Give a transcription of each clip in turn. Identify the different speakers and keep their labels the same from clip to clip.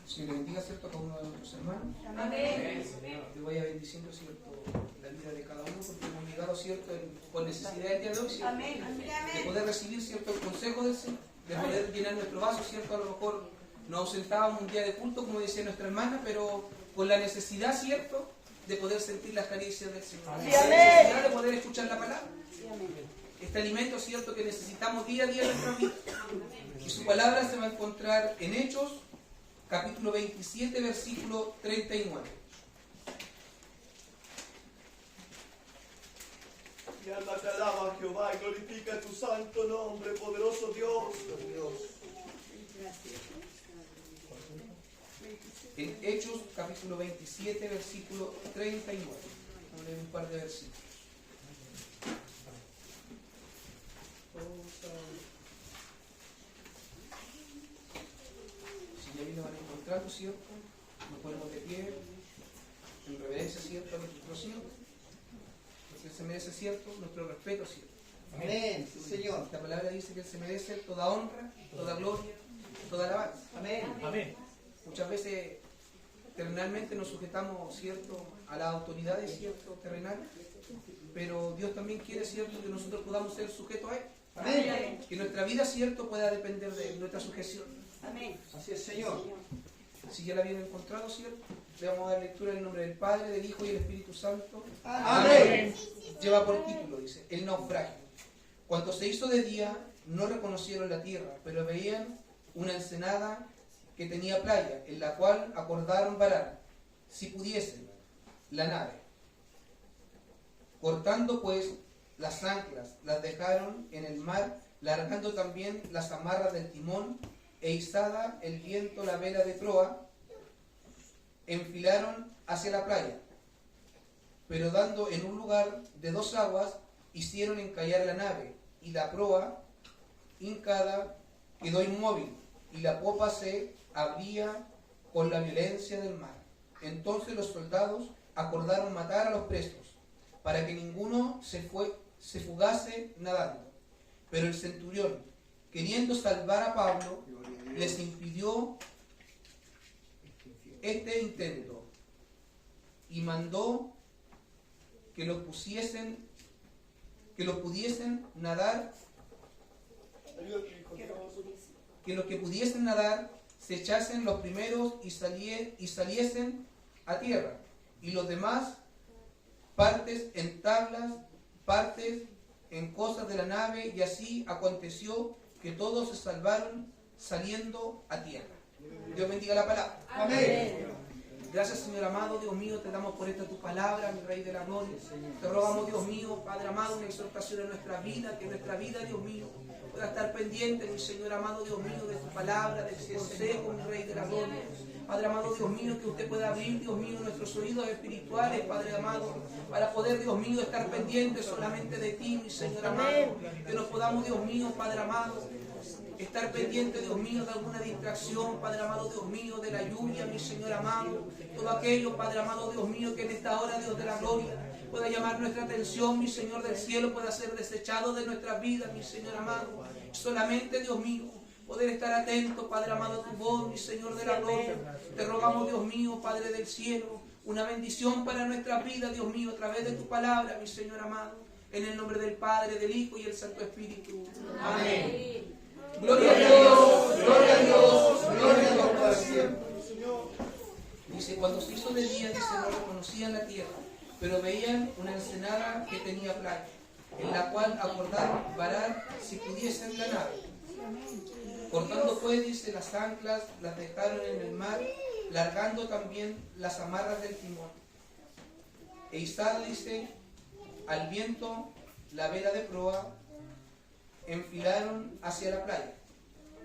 Speaker 1: Señor, le bendiga, ¿cierto?, a cada uno de nuestros hermanos.
Speaker 2: Amén.
Speaker 1: Te vaya bendiciendo, ¿cierto?, la vida de cada uno, porque hemos llegado, ¿cierto?, con necesidad del día de hoy, ¿cierto?,
Speaker 2: Amén.
Speaker 1: de poder recibir, ¿cierto?, el consejo del Señor, de poder llenar nuestro vaso, ¿cierto? A lo mejor nos ausentábamos un día de culto, como decía nuestra hermana, pero con la necesidad, ¿cierto?, de poder sentir las caricias del Señor. La necesidad de poder escuchar la palabra. Este alimento, ¿cierto?, que necesitamos día a día en nuestra vida. Y su palabra se va a encontrar en Hechos, capítulo 27, versículo 39.
Speaker 3: Mi alma te alaba, Jehová, y glorifica tu santo nombre, poderoso Dios.
Speaker 1: En Hechos, capítulo 27, versículo 39. Vamos a leer un par de versículos. Si ya bien lo van encontrando, ¿cierto? Nos ponemos de pie, en reverencia, ¿cierto?, a nuestro Señor. Porque Él se merece, ¿cierto?, nuestro respeto, ¿cierto?
Speaker 4: Amén, sí, Señor.
Speaker 1: La palabra dice que Él se merece toda honra, toda gloria, toda alabanza.
Speaker 4: Amén.
Speaker 5: Amén.
Speaker 1: Muchas veces terrenalmente nos sujetamos, ¿cierto?, a las autoridades, ¿cierto?, terrenales, pero Dios también quiere, ¿cierto?, que nosotros podamos ser sujetos a Él.
Speaker 4: Amén.
Speaker 1: Que nuestra vida, ¿cierto?, pueda depender de Él, nuestra sujeción.
Speaker 2: Amén.
Speaker 4: Así es, Señor.
Speaker 1: Si ya la habían encontrado, ¿cierto?, le vamos a dar lectura en el nombre del Padre, del Hijo y del Espíritu Santo.
Speaker 4: Amén.
Speaker 1: Lleva por título, dice, el naufragio. Cuando se hizo de día, no reconocieron la tierra, pero veían una ensenada que tenía playa, en la cual acordaron varar, si pudiesen, la nave. Cortando pues las anclas, las dejaron en el mar, largando también las amarras del timón, e izada el viento la vela de proa, enfilaron hacia la playa. Pero dando en un lugar de 2 aguas, hicieron encallar la nave, y la proa, hincada, quedó inmóvil, y la popa se abría con la violencia del mar. Entonces los soldados acordaron matar a los presos, para que ninguno se fugase nadando. Pero el centurión, queriendo salvar a Pablo, les impidió este intento, y mandó que los pudiesen nadar, que los que pudiesen nadar se echasen los primeros y saliesen a tierra, y los demás partes en tablas, partes en cosas de la nave, y así aconteció que todos se salvaron saliendo a tierra. Dios bendiga la palabra.
Speaker 4: Amén.
Speaker 1: Gracias, Señor amado, Dios mío, te damos por esta tu palabra, mi Rey de la Gloria. Te rogamos, Dios mío, Padre amado, una exhortación en nuestra vida, que nuestra vida, Dios mío, pueda estar pendiente, mi Señor amado, Dios mío, de tu palabra, de tu consejo, mi Rey de la Gloria. Padre amado, Dios mío, que usted pueda abrir, Dios mío, nuestros oídos espirituales, Padre amado, para poder, Dios mío, estar pendientes solamente de ti, mi Señor amado. Que nos podamos, Dios mío, Padre amado, estar pendiente, Dios mío, de alguna distracción, Padre amado, Dios mío, de la lluvia, mi Señor amado. Todo aquello, Padre amado, Dios mío, que en esta hora, Dios de la gloria, pueda llamar nuestra atención, mi Señor del cielo, pueda ser desechado de nuestras vidas, mi Señor amado. Solamente, Dios mío, poder estar atento, Padre amado, a tu voz, mi Señor de la gloria. Te rogamos, Dios mío, Padre del cielo, una bendición para nuestras vidas, Dios mío, a través de tu palabra, mi Señor amado. En el nombre del Padre, del Hijo y del Santo Espíritu. Amén. Gloria a Dios, gloria a Dios, gloria a Dios para siempre. Dice, cuando se hizo de día, dice, no reconocían la tierra, pero veían una ensenada que tenía playa, en la cual acordaron varar si pudiesen la nave. Cortando pues, dice, las anclas, las dejaron en el mar, largando también las amarras del timón. E izada, dice, al viento la vela de proa, enfilaron hacia la playa,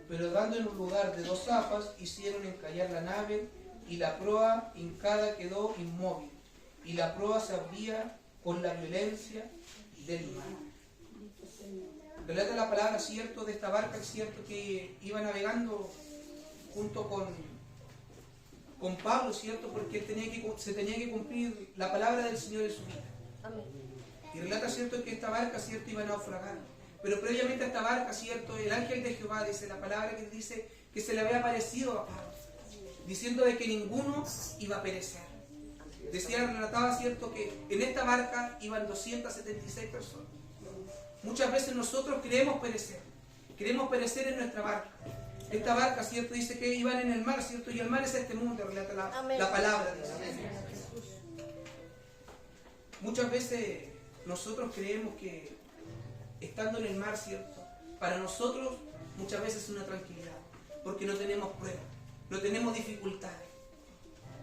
Speaker 1: pero dando en un lugar de 2 zapas, hicieron encallar la nave, y la proa hincada quedó inmóvil, y la proa se abría con la violencia del mar. Relata la palabra, cierto, de esta barca, cierto, que iba navegando junto con Pablo, cierto, porque se tenía que cumplir la palabra del Señor en su vida. Y relata, cierto, que esta barca, cierto, iba a naufragar. Pero previamente a esta barca, cierto, el ángel de Jehová, dice la palabra que dice que se le había aparecido a Pablo. diciendo de que ninguno iba a perecer. Decía, relataba, cierto, que en esta barca iban 276 personas. Muchas veces nosotros queremos perecer en nuestra barca. Esta barca, cierto, dice que iban en el mar, cierto, y el mar es este mundo, relata la palabra. Dice. Muchas veces nosotros creemos que estando en el mar, cierto, para nosotros muchas veces es una tranquilidad, porque no tenemos pruebas, no tenemos dificultades.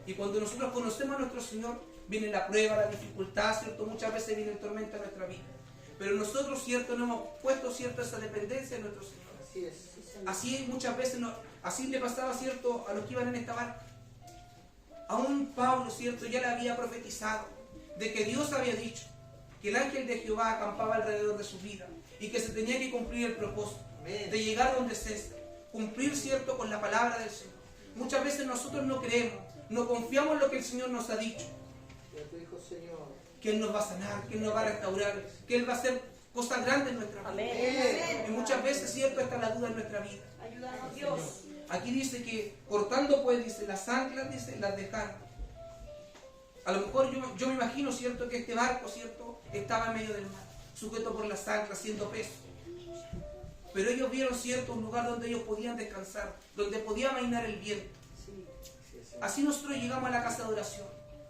Speaker 1: Y cuando nosotros conocemos a nuestro Señor, viene la prueba, la dificultad, ¿cierto? Muchas veces viene el tormento a nuestra vida. Pero nosotros, ¿cierto? No hemos puesto, ¿cierto?, esa dependencia en nuestro Señor.
Speaker 4: Así es.
Speaker 1: Así muchas veces, así le pasaba, ¿cierto?, a los que iban en esta barca. Aún Pablo, ¿cierto?, ya le había profetizado de que Dios había dicho que el ángel de Jehová acampaba alrededor de su vida y que se tenía que cumplir el propósito de llegar donde César, cumplir, ¿cierto?, con la palabra del Señor. Muchas veces nosotros no creemos, no confiamos en lo que el Señor nos ha dicho. Que Él nos va a sanar, que Él nos va a restaurar, que Él va a hacer cosas grandes en nuestra vida.
Speaker 4: Amén.
Speaker 1: Y muchas veces, ¿cierto?, está la duda en nuestra vida.
Speaker 4: Ayúdanos, Dios.
Speaker 1: Aquí dice que cortando, pues, dice, las anclas, dice, las dejaron. A lo mejor yo me imagino, ¿cierto?, que este barco, ¿cierto?, estaba en medio del mar, sujeto por las anclas, siendo peso. Pero ellos vieron, ¿cierto?, un lugar donde ellos podían descansar, donde podía amainar el viento. Así nosotros llegamos a la casa de oración,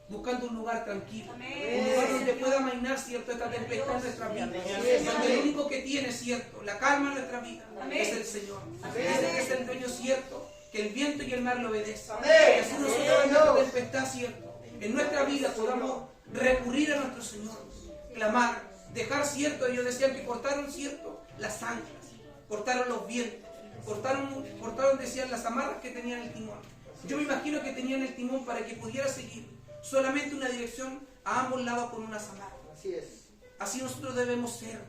Speaker 1: buscando un lugar tranquilo, un lugar donde pueda amainar, ¿cierto?, esta tempestad en nuestra vida, donde el único que tiene, ¿cierto?, la calma en nuestra vida es el Señor. Dice que es el dueño, ¿cierto?, que el viento y el mar le obedecen. Y así nosotros en esta tempestad, ¿cierto?, en nuestra vida podamos recurrir a nuestro Señor, clamar, dejar, ¿cierto? Ellos decían que cortaron, ¿cierto?, las anclas, cortaron los vientos, cortaron, decían, las amarras que tenían el timón. Yo me imagino que tenían el timón para que pudiera seguir solamente una dirección a ambos lados con unas amarras.
Speaker 4: Así es.
Speaker 1: Así nosotros debemos ser,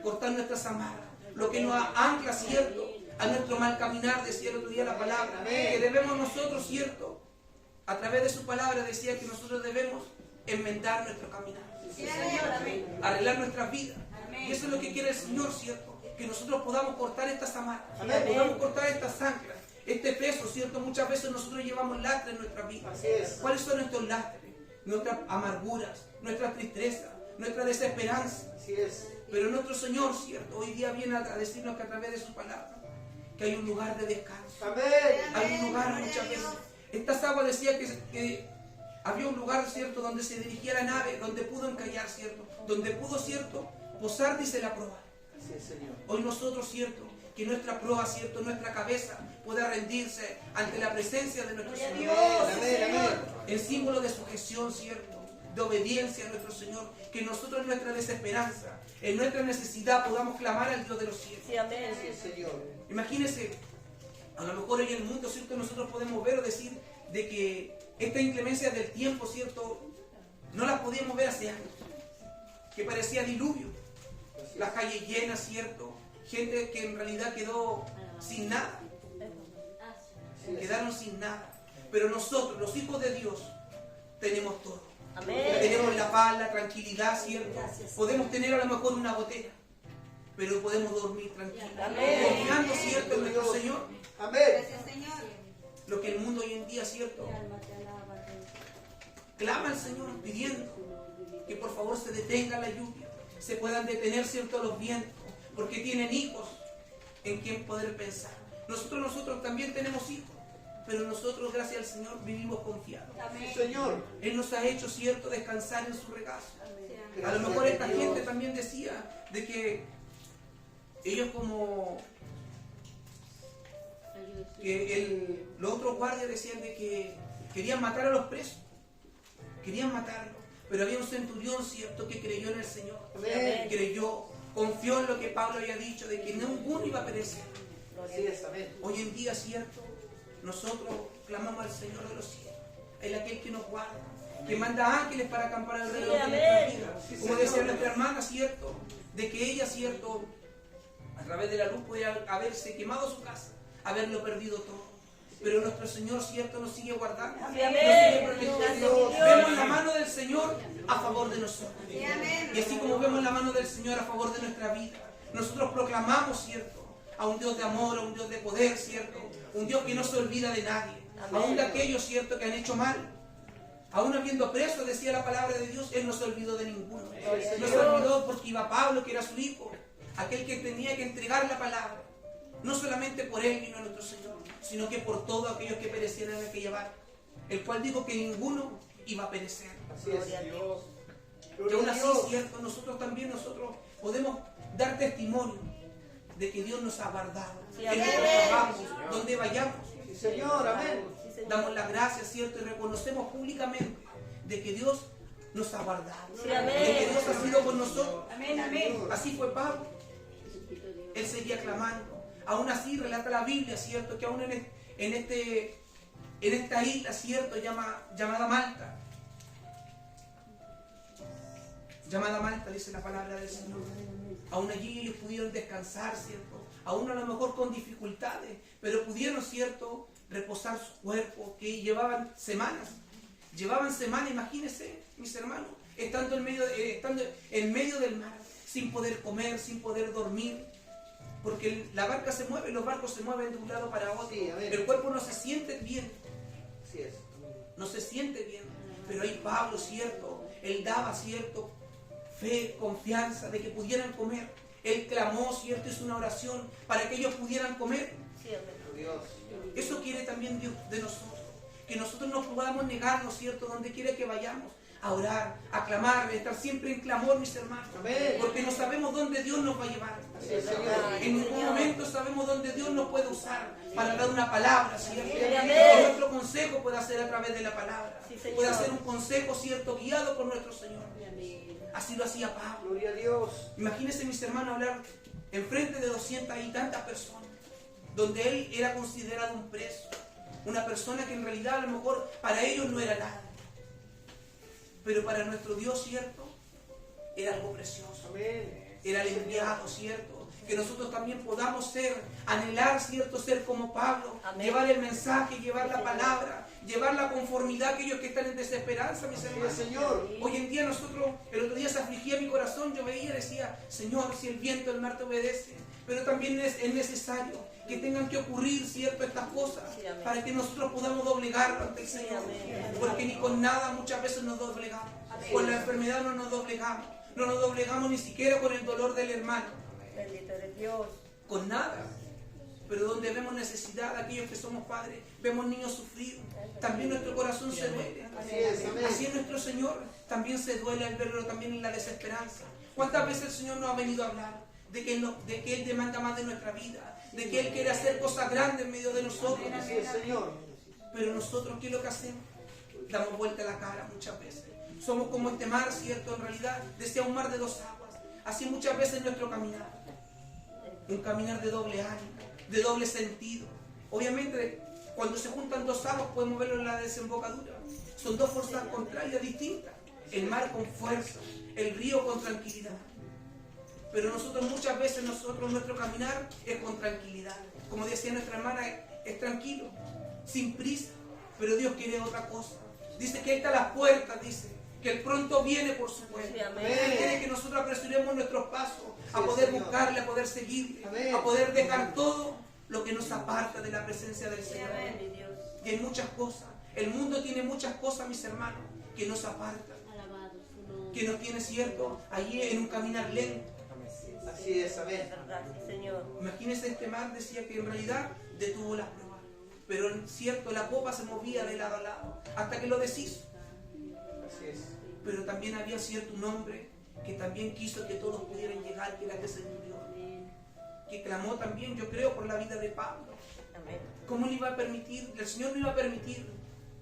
Speaker 1: cortar nuestras amarras, lo que nos ancla, ¿cierto?, a nuestro mal caminar, decía el otro día la palabra, que debemos nosotros, ¿cierto?, a través de su palabra decía que nosotros debemos enmendar nuestro caminar, arreglar nuestras vidas. Y eso es lo que quiere el Señor, ¿cierto?, que nosotros podamos cortar estas amarras, podamos cortar estas anclas, este peso, ¿cierto? Muchas veces nosotros llevamos lastres en nuestra vida. ¿Cuáles son nuestros lastres? Nuestras amarguras, nuestras tristezas, nuestra desesperanza.
Speaker 4: Así es.
Speaker 1: Pero nuestro Señor, ¿cierto?, hoy día viene a decirnos que a través de su palabra, que hay un lugar de descanso. Hay un lugar muchas veces. Estas aguas decía que había un lugar, ¿cierto?, donde se dirigía la nave, donde pudo encallar, ¿cierto?, donde pudo, ¿cierto?, posar, dice la proa.
Speaker 4: Así es, Señor.
Speaker 1: Hoy nosotros, ¿cierto?, que nuestra proa, ¿cierto?, nuestra cabeza pueda rendirse ante la presencia de nuestro Señor. En símbolo de sujeción, ¿cierto?, de obediencia a nuestro Señor. Que nosotros en nuestra desesperanza, en nuestra necesidad, podamos clamar al Dios de los cielos.
Speaker 4: Sí, amén. Sí, Señor.
Speaker 1: Imagínense, a lo mejor hoy en el mundo, ¿cierto?, nosotros podemos ver o decir de que esta inclemencia del tiempo, ¿cierto?, no la podíamos ver hace años, que parecía diluvio, las calles llenas, ¿cierto?, gente que en realidad quedó sin nada, quedaron sin nada. Pero nosotros, los hijos de Dios, tenemos todo.
Speaker 4: Amén.
Speaker 1: Tenemos la paz, la tranquilidad, ¿cierto? Podemos tener a lo mejor una gotera, pero podemos dormir tranquilos, confiando, ¿cierto?, en nuestro Señor.
Speaker 4: Amén.
Speaker 1: Lo que el mundo hoy en día, ¿cierto?, clama al Señor pidiendo que por favor se detenga la lluvia, se puedan detener, ¿cierto?, los vientos, porque tienen hijos en quien poder pensar. Nosotros también tenemos hijos, pero nosotros, gracias al Señor, vivimos confiados.
Speaker 4: Amén. Señor.
Speaker 1: Él nos ha hecho, ¿cierto?, descansar en su regazo. A lo mejor esta gente también decía de que ellos como que los otros guardias decían de que querían matar a los presos, querían matarlos, pero había un centurión, ¿cierto?, que creyó en el Señor.
Speaker 4: Amén.
Speaker 1: Creyó, confió en lo que Pablo había dicho, de que ninguno iba a perecer.
Speaker 4: Así es, amén.
Speaker 1: Hoy en día, ¿cierto?, nosotros clamamos al Señor de los cielos, Él aquel que nos guarda, que manda ángeles para acampar alrededor de nuestra vida. Como decía nuestra hermana, ¿cierto?, de que ella, ¿cierto?, a través de la luz puede haberse quemado su casa, haberlo perdido todo. Pero nuestro Señor, ¿cierto?, nos sigue guardando, nos sigue protegiendo. Vemos la mano del Señor a favor de nosotros. Y así como vemos la mano del Señor a favor de nuestra vida, nosotros proclamamos, ¿cierto?, a un Dios de amor, a un Dios de poder, ¿cierto?, un Dios que no se olvida de nadie, aún de aquellos, cierto, que han hecho mal. Aún habiendo preso, decía la palabra de Dios, Él no se olvidó de ninguno. No se olvidó porque iba Pablo, que era su hijo, aquel que tenía que entregar la palabra. No solamente por Él vino nuestro Señor, sino que por todos aquellos que perecieran en aquella barca, el cual dijo que ninguno iba a perecer.
Speaker 4: Así es, Dios.
Speaker 1: Y aún así, cierto, nosotros podemos dar testimonio de que Dios nos ha guardado.
Speaker 2: Sí,
Speaker 1: en
Speaker 2: amén.
Speaker 1: nuestro trabajo, donde vayamos.
Speaker 4: Sí, Señor, amén.
Speaker 2: Sí, Señor.
Speaker 1: Damos las gracias, cierto, y reconocemos públicamente de que Dios nos ha guardado.
Speaker 2: Sí, amén.
Speaker 1: De que Dios ha sido con nosotros.
Speaker 2: Amén, amén.
Speaker 1: Así fue Pablo. Él seguía clamando. Aún así relata la Biblia, cierto, que aún en esta isla, cierto, llamada Malta. Llamada Malta, dice la palabra del Señor. Aún allí ellos pudieron descansar, cierto. Aún a lo mejor con dificultades, pero pudieron, cierto, reposar su cuerpo, que llevaban semanas. Imagínense, mis hermanos, estando en medio del mar, sin poder comer, sin poder dormir. Porque la barca se mueve, los barcos se mueven de un lado para otro.
Speaker 4: Sí, amén.
Speaker 1: El cuerpo no se siente bien.
Speaker 4: Así es.
Speaker 1: No se siente bien. Pero ahí Pablo, cierto, él daba, cierto, fe, confianza de que pudieran comer. Él clamó, cierto, hizo una oración para que ellos pudieran comer.
Speaker 2: Sí, amén.
Speaker 4: Dios.
Speaker 1: Eso quiere también Dios de nosotros. Que nosotros no podamos negarnos, cierto, donde quiera que vayamos. A orar, a clamar, a estar siempre en clamor, mis hermanos.
Speaker 4: Amén.
Speaker 1: Porque no sabemos dónde Dios nos va a llevar.
Speaker 4: Así es, Señor.
Speaker 1: En ningún momento sabemos dónde Dios nos puede usar para dar una palabra, ¿cierto?
Speaker 2: Sí, amén.
Speaker 1: Que nuestro consejo pueda ser a través de la palabra.
Speaker 2: Sí, Señor.
Speaker 1: Pueda ser un consejo, ¿cierto? Guiado por nuestro Señor.
Speaker 2: Amén.
Speaker 1: Así lo hacía Pablo.
Speaker 4: Gloria a Dios.
Speaker 1: Imagínense, mis hermanos, hablar enfrente de 200 y tantas personas, donde él era considerado un preso, una persona que en realidad a lo mejor para ellos no era nada, pero para nuestro Dios, cierto, era algo precioso.
Speaker 4: Amén.
Speaker 1: Era el enviado, cierto. Que nosotros también podamos anhelar, cierto, ser como Pablo,
Speaker 2: Amén.
Speaker 1: llevar el mensaje, llevar la palabra, llevar la conformidad a aquellos que están en desesperanza, mis
Speaker 4: Así es,
Speaker 1: hermanos.
Speaker 4: Señor.
Speaker 1: Hoy en día el otro día se afligía mi corazón, yo veía y decía, Señor, si el viento del mar te obedece, pero también es necesario que tengan que ocurrir, cierto, estas cosas,
Speaker 2: Sí, amén.
Speaker 1: para que nosotros podamos doblegarlo ante el
Speaker 2: Sí,
Speaker 1: Señor.
Speaker 2: amén.
Speaker 1: Porque ni con nada muchas veces nos doblegamos. Con la enfermedad no nos doblegamos. No nos doblegamos ni siquiera con el dolor del hermano.
Speaker 2: Bendito eres Dios.
Speaker 1: Con nada. Pero donde vemos necesidad, aquellos que somos padres, vemos niños sufrir, también nuestro corazón se duele.
Speaker 4: Así es, amén.
Speaker 1: Así es nuestro Señor, también se duele al verlo también en la desesperanza. ¿Cuántas veces el Señor nos ha venido a hablar de que Él demanda más de nuestra vida? De que Él quiere hacer cosas grandes en medio de nosotros.
Speaker 4: Así es, Señor.
Speaker 1: Pero nosotros, ¿qué es lo que hacemos? Damos vuelta a la cara muchas veces. Somos como este mar, ¿cierto? En realidad, decía un mar de dos aguas. Así muchas veces nuestro caminar. Un caminar de doble ánimo, de doble sentido. Obviamente, cuando se juntan dos aguas, podemos verlo en la desembocadura. Son dos fuerzas contrarias, distintas. El mar con fuerza, el río con tranquilidad. Pero muchas veces nuestro caminar es con tranquilidad. Como decía nuestra hermana, es tranquilo, sin prisa. Pero Dios quiere otra cosa. Dice que Él está a las puertas, dice que Él pronto viene por su pueblo.
Speaker 2: Sí, amén.
Speaker 1: Él quiere que nosotros apresuremos nuestros pasos a
Speaker 4: Sí,
Speaker 1: poder
Speaker 4: Señor.
Speaker 1: buscarle, a poder seguirle,
Speaker 4: Amén.
Speaker 1: a poder dejar todo lo que nos aparta de la presencia del
Speaker 2: Sí,
Speaker 1: Señor.
Speaker 2: amén, mi Dios.
Speaker 1: Y hay muchas cosas. El mundo tiene muchas cosas, mis hermanos, que nos apartan, que nos tiene, cierto, allí en un caminar lento.
Speaker 4: Así es, amén.
Speaker 2: Es verdad, sí, Señor.
Speaker 1: Imagínense, este mar decía que en realidad detuvo las pruebas, pero cierto, la popa se movía de lado a lado hasta que lo deshizo.
Speaker 4: Así es.
Speaker 1: Pero también había cierto un hombre que también quiso que todos pudieran llegar, que era Jesús, que clamó también, yo creo, por la vida de Pablo.
Speaker 2: Amén.
Speaker 1: ¿Cómo le iba a permitir? El Señor no iba a permitir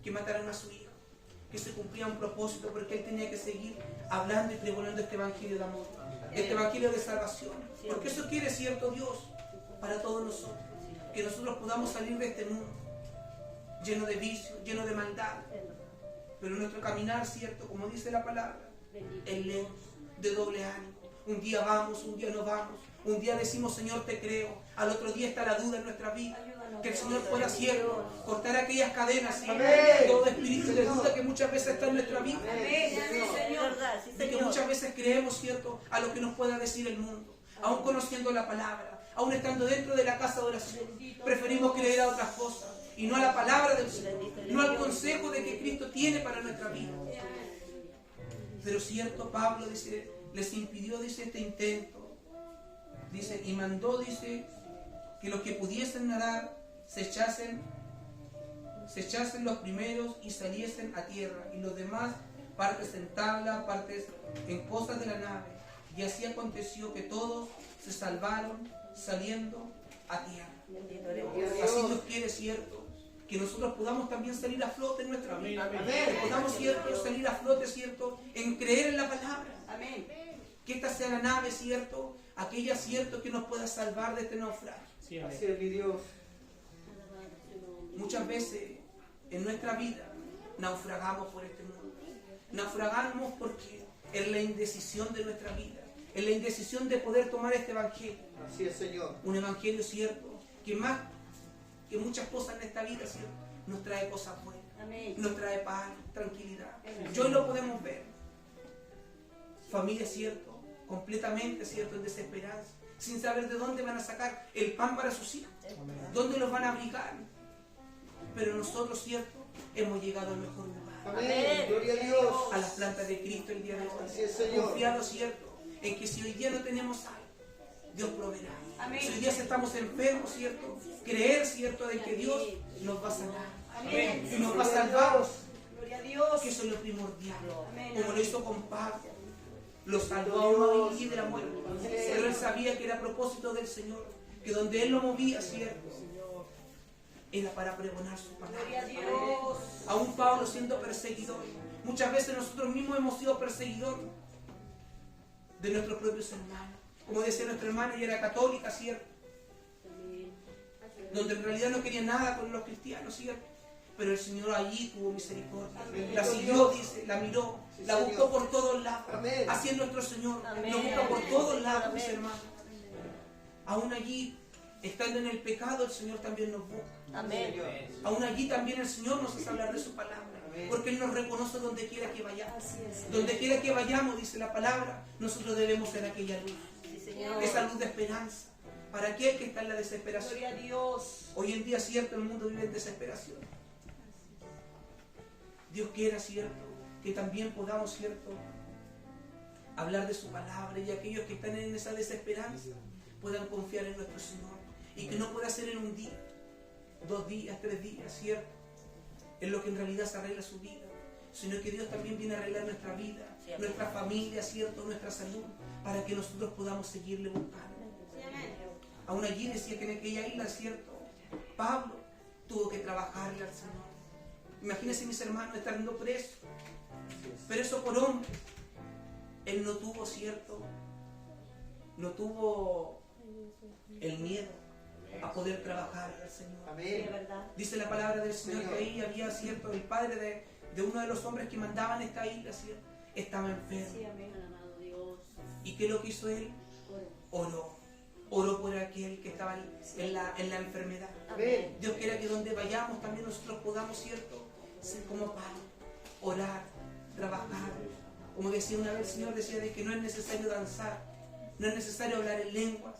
Speaker 1: que mataran a su hijo, que se cumplía un propósito, porque él tenía que seguir hablando y pregonando este evangelio de amor, este evangelio de salvación. Porque eso quiere, cierto, Dios para todos nosotros, que nosotros podamos salir de este mundo lleno de vicios, lleno de maldad. Pero nuestro caminar, cierto, como dice la palabra, es lento, de doble ánimo. Un día vamos, un día no vamos. Un día decimos, Señor, te creo. Al otro día está la duda en nuestra vida. Que el Señor pueda, cierto, cortar aquellas cadenas, ¿sí?
Speaker 4: Amén.
Speaker 1: Todo espíritu de duda que muchas veces está en nuestra vida.
Speaker 4: Amén.
Speaker 2: Es verdad, sí,
Speaker 1: Y que
Speaker 2: Señor.
Speaker 1: muchas veces creemos, cierto, a lo que nos pueda decir el mundo. Aún conociendo la palabra, aún estando dentro de la casa de oración, preferimos creer a otras cosas. y no a la palabra del Señor, no al consejo de que Cristo tiene para nuestra vida. Pero cierto, Pablo dice, les impidió, dice, este intento, dice, y mandó, dice, que los que pudiesen nadar se echasen los primeros y saliesen a tierra, y los demás partes en tabla, partes en cosas de la nave. Y así aconteció que todos se salvaron saliendo a tierra.
Speaker 2: Bendito eres Dios.
Speaker 1: Así Dios quiere, cierto, que nosotros podamos también salir a flote en nuestra vida.
Speaker 3: Amén.
Speaker 1: Que podamos, cierto, salir a flote, cierto, en creer en la palabra.
Speaker 2: Amén.
Speaker 1: Que esta sea la nave, cierto, aquella, cierto, que nos pueda salvar de este naufragio.
Speaker 4: Así es, mi Dios.
Speaker 1: Muchas veces en nuestra vida naufragamos por este mundo. Naufragamos porque en la indecisión de nuestra vida, en la indecisión de poder tomar este evangelio.
Speaker 4: Así es, Señor.
Speaker 1: Un evangelio, cierto, que más que muchas cosas en esta vida, cierto, nos trae cosas buenas.
Speaker 2: Amén.
Speaker 1: Nos trae paz, tranquilidad. Y hoy lo podemos ver. Familia, cierto, completamente, cierto, en desesperanza, sin saber de dónde van a sacar el pan para sus hijos, dónde los van a abrigar. Pero nosotros, cierto, hemos llegado al mejor lugar.
Speaker 4: Amén. Gloria a Dios.
Speaker 1: A las plantas de Cristo el día de hoy.
Speaker 4: Así es, Señor.
Speaker 1: Confiado, cierto, en que si hoy día no tenemos algo, Dios proveerá.
Speaker 2: Amén.
Speaker 1: Si hoy día estamos enfermos, cierto, creer, cierto, de que Dios nos va a sanar.
Speaker 2: Amén.
Speaker 1: Y nos va a salvar.
Speaker 2: Gloria a Dios.
Speaker 1: Que eso es lo primordial.
Speaker 2: Amén.
Speaker 1: Como lo hizo con Pablo. Lo salvó y de la muerte. Pero él sabía que era a propósito del Señor. Que donde él lo movía, cierto, era para pregonar su
Speaker 2: Gloria a
Speaker 1: palabra.
Speaker 2: Dios.
Speaker 1: Aún Pablo siendo perseguidor. Muchas veces nosotros mismos hemos sido perseguidores de nuestros propios hermanos. Como decía nuestra hermana, ella era católica, ¿cierto? Donde en realidad no quería nada con los cristianos, ¿cierto? Pero el Señor allí tuvo misericordia. La siguió, dice, la miró, la buscó por todos lados.
Speaker 4: Amén.
Speaker 1: Así es nuestro Señor.
Speaker 2: Amén.
Speaker 1: Nos busca por todos lados,
Speaker 2: Amén.
Speaker 1: mis hermanos. Aún allí, estando en el pecado, el Señor también nos busca.
Speaker 2: Amén.
Speaker 1: Aún allí también el Señor nos hace hablar de su palabra.
Speaker 4: Amén.
Speaker 1: Porque Él nos reconoce donde quiera que vayamos.
Speaker 2: Así es.
Speaker 1: Donde quiera que vayamos, dice la palabra, nosotros debemos ser aquella luz.
Speaker 2: Sí, Señor.
Speaker 1: Esa luz de esperanza. Para aquel que está en la desesperación.
Speaker 2: Gloria a Dios.
Speaker 1: Hoy en día, cierto, el mundo vive en desesperación. Dios quiera, cierto, que también podamos, cierto, hablar de su palabra y aquellos que están en esa desesperanza puedan confiar en nuestro Señor. Y que no pueda ser en un día, 2 días, 3 días, cierto, en lo que en realidad se arregla su vida, sino que Dios también viene a arreglar nuestra vida, nuestra familia, cierto, nuestra salud, para que nosotros podamos seguirle buscando. Aún allí decía que en aquella isla, cierto, Pablo tuvo que trabajarle al Señor. Imagínense, mis hermanos, estando preso, pero eso por hombre. Él no tuvo, cierto, no tuvo el miedo a poder trabajar al Señor.
Speaker 2: Sí,
Speaker 4: Amén.
Speaker 2: es verdad.
Speaker 1: Dice la palabra del Señor que ahí había, cierto, el padre de uno de los hombres que mandaban esta isla, cierto, estaba enfermo.
Speaker 2: Sí, amén. Alabado Dios.
Speaker 1: ¿Y qué es lo que hizo él? Oró. Oró por aquel que estaba en la enfermedad.
Speaker 4: Amén.
Speaker 1: Dios quiera que donde vayamos también nosotros podamos, cierto, ser como Pablo, orar, trabajar. Como decía una vez el Señor, decía de que no es necesario danzar, no es necesario hablar en lenguas,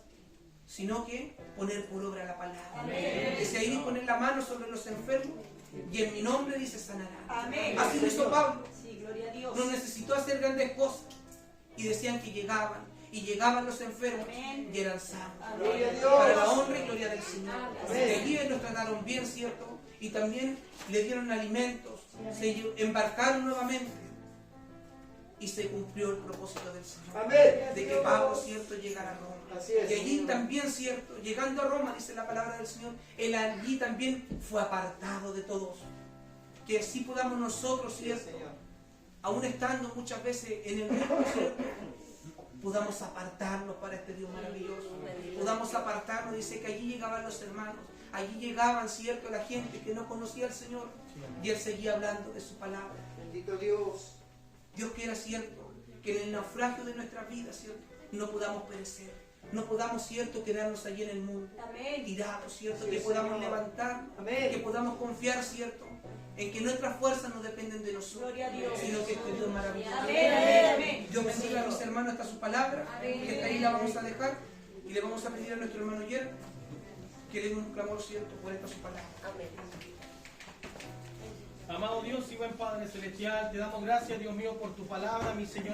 Speaker 1: sino que poner por obra la palabra.
Speaker 2: Amén.
Speaker 1: Dice ahí, poner la mano sobre los enfermos y en mi nombre, dice, sanarán.
Speaker 2: Amén.
Speaker 1: Así lo hizo Pablo.
Speaker 2: Sí, gloria a Dios.
Speaker 1: No necesitó hacer grandes cosas. Y decían que llegaban. Y llegaban los enfermos
Speaker 2: Amén.
Speaker 1: y eran sanos.
Speaker 4: Gloria a
Speaker 2: Amén.
Speaker 4: Dios.
Speaker 1: Para la honra y gloria del Señor.
Speaker 2: Amén.
Speaker 1: De allí nos trataron bien, ¿cierto? Y también le dieron alimentos. Se embarcaron nuevamente. Y se cumplió el propósito del Señor.
Speaker 4: Amén.
Speaker 1: De que Pablo, ¿cierto?, llegara a Roma.
Speaker 4: Así es.
Speaker 1: Y allí también, ¿cierto?, llegando a Roma, dice la palabra del Señor, él allí también fue apartado de todos. Que así podamos nosotros,
Speaker 4: Sí,
Speaker 1: ¿cierto?,
Speaker 4: Señor.
Speaker 1: aún estando muchas veces en el mundo, ¿cierto?, podamos apartarnos para este Dios maravilloso. Podamos apartarnos, dice que allí llegaban los hermanos, allí llegaban, ¿cierto?, la gente que no conocía al Señor, y él seguía hablando de su palabra.
Speaker 4: Bendito Dios.
Speaker 1: Dios quiera, cierto, que en el naufragio de nuestra vida, cierto, no podamos perecer, no podamos, cierto, quedarnos allí en el mundo,
Speaker 2: Amén.
Speaker 1: tirados, cierto,
Speaker 4: Sí,
Speaker 1: que podamos
Speaker 4: Señor.
Speaker 1: levantarnos,
Speaker 4: Amén.
Speaker 1: que podamos confiar, cierto, en que nuestras fuerzas no dependen de nosotros,
Speaker 2: Gloria a Dios.
Speaker 1: sino que este Dios maravilloso.
Speaker 2: Amén, amén, amén.
Speaker 1: Dios bendiga a mis hermanos, hasta su palabra,
Speaker 2: Amén.
Speaker 1: que hasta ahí la vamos a dejar y le vamos a pedir a nuestro hermano Yerno que den un clamor cierto por esta su palabra.
Speaker 2: Amén.
Speaker 5: Amado Dios y buen Padre Celestial, te damos gracias, Dios mío, por tu palabra, mi Señor.